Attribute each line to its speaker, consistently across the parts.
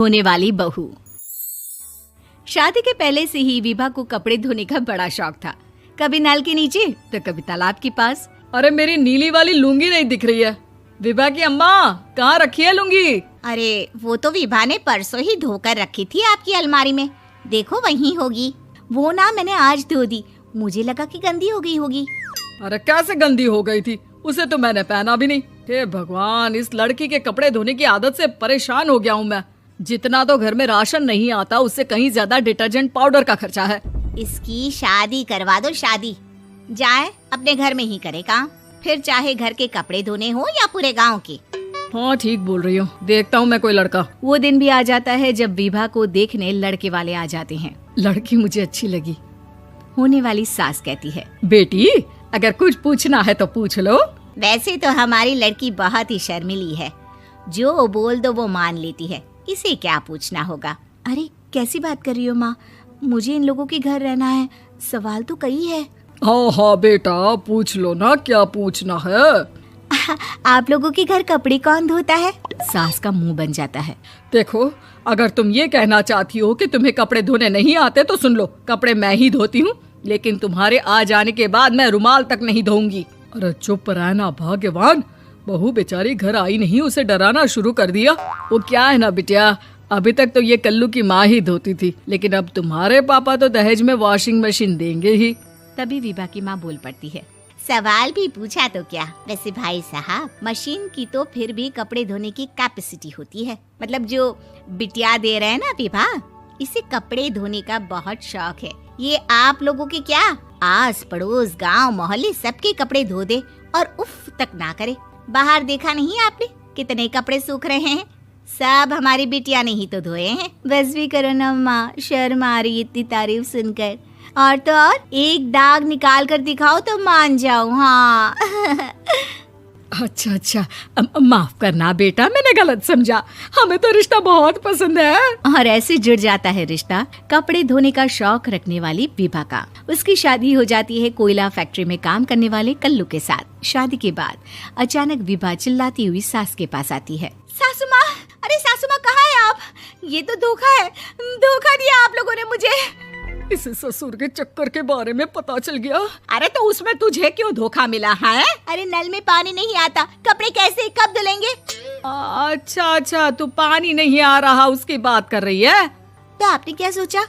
Speaker 1: होने वाली बहू। शादी के पहले से ही विभा को कपड़े धोने का बड़ा शौक था। कभी नल के नीचे तो कभी तालाब के पास।
Speaker 2: अरे मेरी नीली वाली लुंगी नहीं दिख रही है। विभा की अम्मा, कहाँ रखी है लुंगी?
Speaker 3: अरे वो तो विभा ने परसों ही धोकर रखी थी आपकी अलमारी में, देखो वहीं होगी। वो ना मैंने आज धो दी, मुझे लगा कि गंदी हो गई होगी।
Speaker 2: अरे कैसे गंदी हो गई थी? उसे तो मैंने पहना भी नहीं। हे भगवान, इस लड़की के कपड़े धोने की आदत से परेशान हो गया हूँ मैं। जितना तो घर में राशन नहीं आता, उससे कहीं ज्यादा डिटर्जेंट पाउडर का खर्चा है।
Speaker 3: इसकी शादी करवा दो, शादी जाए अपने घर में ही करे काम, फिर चाहे घर के कपड़े धोने हो या पूरे गांव के।
Speaker 2: हाँ ठीक बोल रही हूँ, देखता हूँ मैं कोई लड़का।
Speaker 1: वो दिन भी आ जाता है जब विभा को देखने लड़के वाले आ जाते हैं।
Speaker 2: लड़की मुझे अच्छी लगी।
Speaker 1: होने वाली सास कहती है,
Speaker 2: बेटी अगर कुछ पूछना है तो पूछ लो।
Speaker 3: वैसे तो हमारी लड़की बहुत ही शर्मीली है, जो बोल दो वो मान लेती है, इसे क्या पूछना होगा।
Speaker 1: अरे कैसी बात कर रही हो माँ, मुझे इन लोगों के घर रहना है, सवाल तो कई है।
Speaker 2: हाँ हाँ बेटा, पूछ लो ना, क्या पूछना है।
Speaker 1: आप लोगों के घर कपड़े कौन धोता है? सास का मुंह बन जाता है।
Speaker 2: देखो, अगर तुम ये कहना चाहती हो कि तुम्हें कपड़े धोने नहीं आते तो सुन लो, कपड़े मैं ही धोती हूँ, लेकिन तुम्हारे आ जाने के बाद मैं रुमाल तक नहीं धोऊंगी। अरे चुप रहना भाग्यवान, बहू बेचारी घर आई नहीं, उसे डराना शुरू कर दिया। वो क्या है ना बिटिया, अभी तक तो ये कल्लू की माँ ही धोती थी, लेकिन अब तुम्हारे पापा तो दहेज में वॉशिंग मशीन देंगे ही।
Speaker 1: तभी विभा की माँ बोल पड़ती है,
Speaker 3: सवाल भी पूछा तो क्या। वैसे भाई साहब, मशीन की तो फिर भी कपड़े धोने की कैपेसिटी होती है। मतलब जो बिटिया दे रहे हैं ना विभा, इसे कपड़े धोने का बहुत शौक है। ये आप लोगों के क्या, आस पड़ोस गांव मोहल्ले सबके कपड़े धो दे और उफ तक ना करे। बाहर देखा नहीं आपने कितने कपड़े सूख रहे हैं? सब हमारी बिटिया ने ही तो धोए हैं।
Speaker 1: बस भी करो ना माँ, शर्म आ रही इतनी तारीफ सुनकर। और तो और एक दाग निकाल कर दिखाओ तो मान जाऊँ। हाँ
Speaker 2: अच्छा, माफ करना बेटा, मैंने गलत समझा। हमें तो रिश्ता बहुत पसंद है।
Speaker 1: और ऐसे जुड़ जाता है रिश्ता कपड़े धोने का शौक रखने वाली विभा का। उसकी शादी हो जाती है कोयला फैक्ट्री में काम करने वाले कल्लू के साथ। शादी के बाद अचानक विभा चिल्लाती हुई सास के पास आती है।
Speaker 3: सासू माँ, अरे सासू माँ कहाँ है आप? ये तो धोखा है, धोखा दिया आप लोगों ने मुझे।
Speaker 2: इसे ससुर के चक्कर के बारे में पता चल गया।
Speaker 3: अरे तो उसमें तुझे क्यों धोखा मिला है? अरे नल में पानी नहीं आता, कपड़े कैसे कब धुलेंगे?
Speaker 2: अच्छा, तू पानी नहीं आ रहा उसकी बात कर रही है।
Speaker 3: तो आपने क्या सोचा?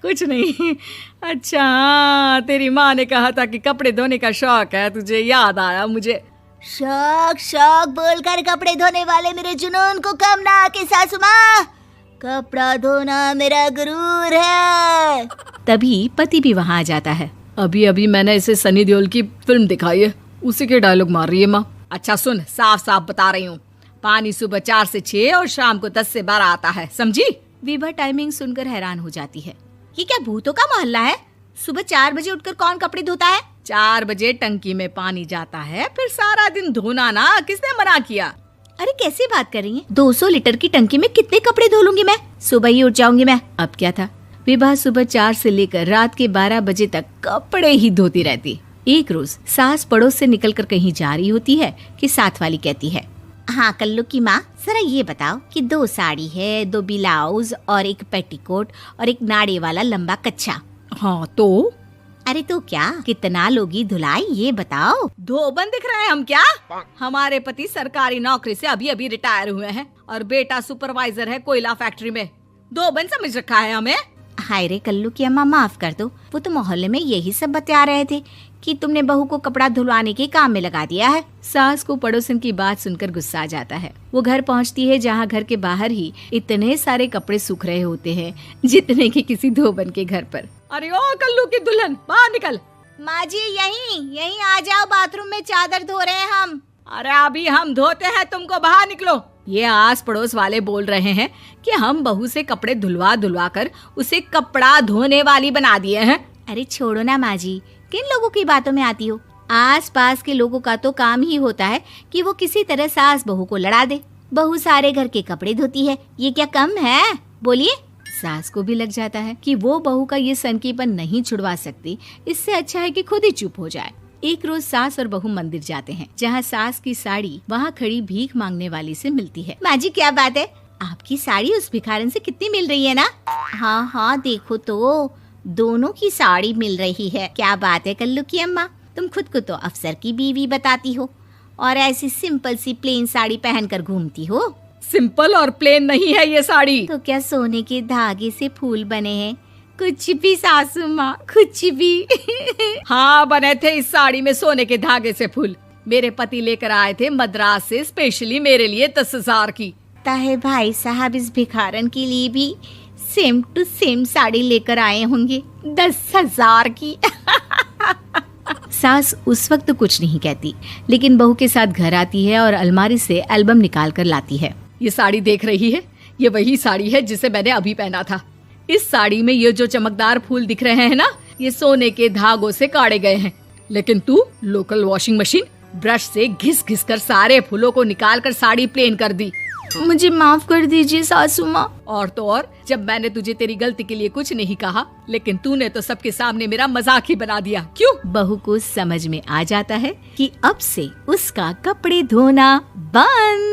Speaker 2: कुछ नहीं। अच्छा, तेरी माँ ने कहा था कि कपड़े धोने का शौक है, तुझे याद आया मुझे।
Speaker 3: शौक बोलकर कपड़े धोने वाले मेरे जुनून को कम ना आके सासू माँ, कपड़ा धोना मेरा गुरूर है।
Speaker 1: तभी पति भी वहाँ आ जाता है।
Speaker 2: अभी मैंने इसे सनी देओल की फिल्म दिखाई है, उसी के डायलॉग मार रही है माँ। अच्छा सुन, साफ साफ बता रही हूँ, पानी सुबह 4 से 6 और शाम को 10 से 12 आता है, समझी?
Speaker 1: विभा टाइमिंग सुनकर हैरान हो जाती है।
Speaker 3: ये क्या भूतों का मोहल्ला है? सुबह 4 बजे उठकर कौन कपड़े धोता है?
Speaker 2: 4 बजे टंकी में पानी जाता है, फिर सारा दिन धोना ना, किसने मना किया?
Speaker 1: अरे कैसी बात कर रही हैं? 200 लीटर की टंकी में कितने कपड़े धो लूंगी मैं? सुबह ही उठ जाऊंगी मैं। अब क्या था, विभा सुबह 4 से लेकर रात के 12 बजे तक कपड़े ही धोती रहती। एक रोज सास पड़ोस से निकलकर कहीं जा रही होती है कि साथ वाली कहती है,
Speaker 3: हाँ कल्लू की माँ, जरा ये बताओ कि 2 साड़ी है, 2 ब्लाउज और एक पेटीकोट और एक नाड़े वाला लंबा कच्छा।
Speaker 2: हाँ तो?
Speaker 3: अरे तो क्या, कितना लोगी धुलाई ये बताओ।
Speaker 2: धोबन दिख रहे हैं हम क्या? हमारे पति सरकारी नौकरी से अभी रिटायर हुए हैं और बेटा सुपरवाइजर है कोयला फैक्ट्री में। धोबन समझ रखा है हमें?
Speaker 3: हाय रे कल्लू की अम्मा, माफ कर दो, वो तो मोहल्ले में यही सब बता रहे थे कि तुमने बहू को कपड़ा धुलवाने के काम में लगा दिया है।
Speaker 1: सास को पड़ोसन की बात सुनकर गुस्सा आ जाता है। वो घर पहुंचती है जहां घर के बाहर ही इतने सारे कपड़े सूख रहे होते हैं जितने कि किसी धोबन के घर पर।
Speaker 2: अरे ओ कल्लू की दुल्हन, बाहर निकल।
Speaker 3: माँ जी यहीं आ जाओ, बाथरूम में चादर धो रहे हैं हम।
Speaker 2: अरे अभी हम धोते हैं, तुमको बाहर निकलो। ये आस पड़ोस वाले बोल रहे हैं कि हम बहू से कपड़े धुलवा कर उसे कपड़ा धोने वाली बना दिए हैं।
Speaker 3: अरे छोड़ो ना माँ जी, किन लोगों की बातों में आती हो? आस पास के लोगों का तो काम ही होता है कि वो किसी तरह सास बहू को लड़ा दे। बहू सारे घर के कपड़े धोती है, ये क्या कम है? बोलिए।
Speaker 1: सास को भी लग जाता है कि वो बहू का ये सनकीपन नहीं छुड़वा सकती, इससे अच्छा है कि खुद ही चुप हो जाए। एक रोज सास और बहू मंदिर जाते हैं, जहाँ सास की साड़ी वहाँ खड़ी भीख मांगने वाली से मिलती है।
Speaker 3: माँ जी क्या बात है, आपकी साड़ी उस भिखारन से कितनी मिल रही है ना? हाँ हाँ देखो तो दोनों की साड़ी मिल रही है। क्या बात है कल्लू की अम्मा, तुम खुद को तो अफसर की बीवी बताती हो और ऐसी सिंपल सी प्लेन साड़ी पहनकर घूमती हो।
Speaker 2: सिंपल और प्लेन नहीं है ये साड़ी।
Speaker 3: तो क्या सोने के धागे से फूल बने हैं? कुछ भी सासू माँ, कुछ भी।
Speaker 2: हाँ बने थे इस साड़ी में सोने के धागे से फूल। मेरे पति लेकर आए थे मद्रास से स्पेशली मेरे लिए 10,000 की।
Speaker 3: ताहे भाई साहब इस भिखारन के लिए भी सेम टू सेम साड़ी लेकर आए होंगे 10,000 की।
Speaker 1: सास उस वक्त तो कुछ नहीं कहती, लेकिन बहू के साथ घर आती है और अलमारी से एल्बम निकाल कर लाती है।
Speaker 2: ये साड़ी देख रही है, ये वही साड़ी है जिसे मैंने अभी पहना था। इस साड़ी में ये जो चमकदार फूल दिख रहे हैं ना, ये सोने के धागों से काटे गए हैं। लेकिन तू लोकल वॉशिंग मशीन ब्रश से घिस घिस कर सारे फूलों को निकाल कर साड़ी प्लेन कर दी।
Speaker 1: मुझे माफ कर दीजिए सासू माँ।
Speaker 2: और तो और, जब मैंने तुझे तेरी गलती के लिए कुछ नहीं कहा, लेकिन तूने तो सबके सामने मेरा मजाक ही बना दिया। क्यों?
Speaker 1: बहू को समझ में आ जाता है कि अब से उसका कपड़े धोना बंद।